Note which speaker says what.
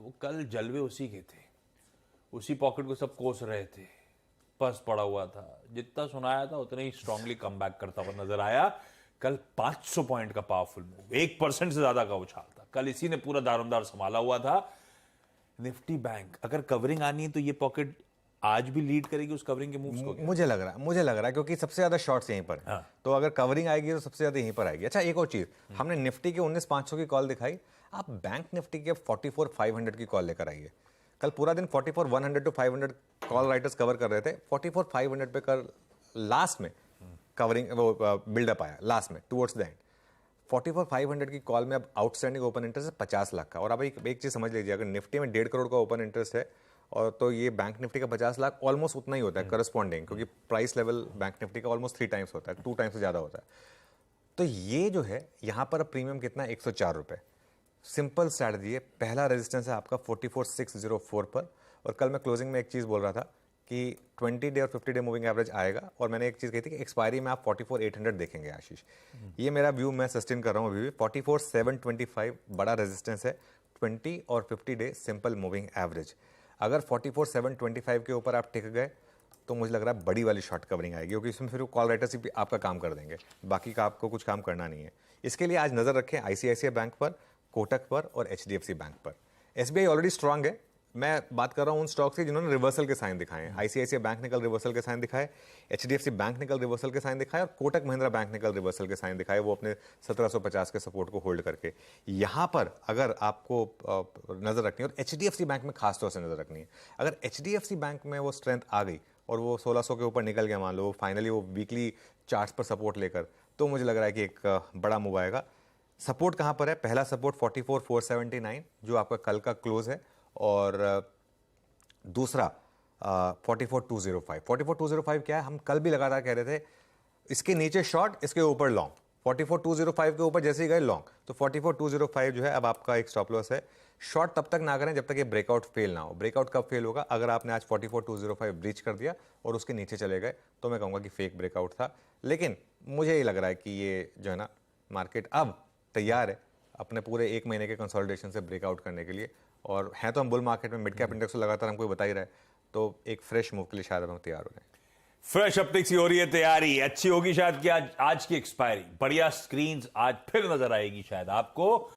Speaker 1: वो कल जलवे उसी के थे, उसी पॉकेट को सब कोस रहे थे, पस पड़ा हुआ था, जितना सुनाया था उतना ही स्ट्रांगली कम बैक करता हुआ नजर आया। कल 500 पॉइंट का पावरफुल मूव, 1% से ज्यादा का उछाल था कल, इसी ने पूरा दारोमदार संभाला हुआ था। निफ्टी बैंक अगर कवरिंग आनी है तो ये पॉकेट आज भी लीड करेगी उस कवरिंग के मूव्स को क्या?
Speaker 2: मुझे लग रहा है क्योंकि सबसे ज्यादा शॉर्ट्स यहीं पर है।
Speaker 1: हाँ।
Speaker 2: तो अगर कवरिंग आएगी तो सबसे ज्यादा यहीं पर आएगी। अच्छा, एक और चीज, हमने निफ्टी के 19,500 की कॉल दिखाई, आप बैंक निफ्टी के 44,500 की कॉल लेकर आइए। कल पूरा दिन 44,100 to 500 कॉल राइटर्स कवर कर रहे थे, 44,500 पे कल लास्ट में कवरिंग वो बिल्डअप आया लास्ट में टुवर्ड्स द एंड। 44,500 की कॉल में अब आउटस्टैंडिंग ओपन इंटरेस्ट है 50 लाख का। और अब एक चीज समझ लीजिए, अगर निफ्टी में 1.5 करोड़ का ओपन इंटरेस्ट है और तो ये बैंक निफ्टी का 50 लाख ऑलमोस्ट उतना ही होता है करस्पॉन्डिंग, क्योंकि प्राइस लेवल बैंक निफ्टी का ऑलमोस्ट 3 टाइम्स होता है, 2 टाइम्स से ज्यादा होता है। तो ये जो है यहां पर प्रीमियम कितना है, 104 रुपए। सिंपल स्ट्रैटेजी है, पहला रेजिस्टेंस है आपका 44,604 पर। और कल मैं क्लोजिंग में एक चीज बोल रहा था कि 20 डे और 50 डे मूविंग एवरेज आएगा, और मैंने एक चीज कही थी कि एक्सपायरी में आप 44,800 देखेंगे आशीष। ये मेरा व्यू मैं सस्टेन कर रहा हूं अभी भी। 44,725 बड़ा रेजिस्टेंस है, 20 और 50 डे सिंपल मूविंग एवरेज। अगर 44,725 के ऊपर आप टिक गए तो मुझे लग रहा है बड़ी वाली शॉर्ट कवरिंग आएगी, क्योंकि इसमें फिर कॉल राइटर्स भी आपका काम कर देंगे, बाकी का आपको कुछ काम करना नहीं है। इसके लिए आज नजर रखें आईसीआईसीआई बैंक पर, कोटक पर और एचडीएफसी बैंक पर। एसबीआई ऑलरेडी स्ट्रांग है, मैं बात कर रहा हूं उन स्टॉक से जिन्होंने रिवर्सल के साइन दिखाए हैं। आईसीआईसीआई बैंक ने कल रिवर्सल के साइन दिखाए, एचडीएफसी बैंक ने कल रिवर्सल के साइन दिखाए और कोटक महिंद्रा बैंक ने कल रिवर्सल के साइन दिखाए, वो अपने 1750 के सपोर्ट को होल्ड करके। यहां पर अगर आपको नजर रखनी है, और एचडीएफसी बैंक में खासतौर से नजर रखनी है, अगर एचडीएफसी बैंक में वो स्ट्रेंथ आ गई और वो 1600 के ऊपर निकल गया, मान लो फाइनली वो वीकली चार्ट्स पर सपोर्ट लेकर, तो मुझे लग रहा है कि एक बड़ा मूव आएगा। सपोर्ट कहां पर है? पहला सपोर्ट 44,479 जो आपका कल का क्लोज है, और दूसरा 44,205। 44,205 क्या है? हम कल भी लगातार कह रहे थे इसके नीचे शॉर्ट, इसके ऊपर लॉन्ग। 44,205 के ऊपर जैसे ही गए लॉन्ग, तो 44,205 जो है अब आपका एक स्टॉप लॉस है। शॉर्ट तब तक ना करें जब तक ये ब्रेकआउट फेल ना हो। ब्रेकआउट कब फेल होगा? अगर आपने आज 44,205 ब्रीच कर दिया और उसके नीचे चले गए, तो मैं कहूंगा कि फेक ब्रेकआउट था। लेकिन मुझे ये लग रहा है कि ये जो है ना, मार्केट अब तैयार है अपने पूरे 1 महीने के कंसोलिडेशन से ब्रेकआउट करने के लिए। और हैं तो हम बुल मार्केट में, मिड कैप इंडेक्स तो लगातार हमको बता ही रहा है, तो एक फ्रेश मूव के लिए शायद हम तैयार हो जाए।
Speaker 1: फ्रेश अपटिक्स की हो रही है तैयारी, अच्छी होगी शायद कि आज की एक्सपायरी, बढ़िया स्क्रीन्स आज फिर नजर आएगी शायद आपको।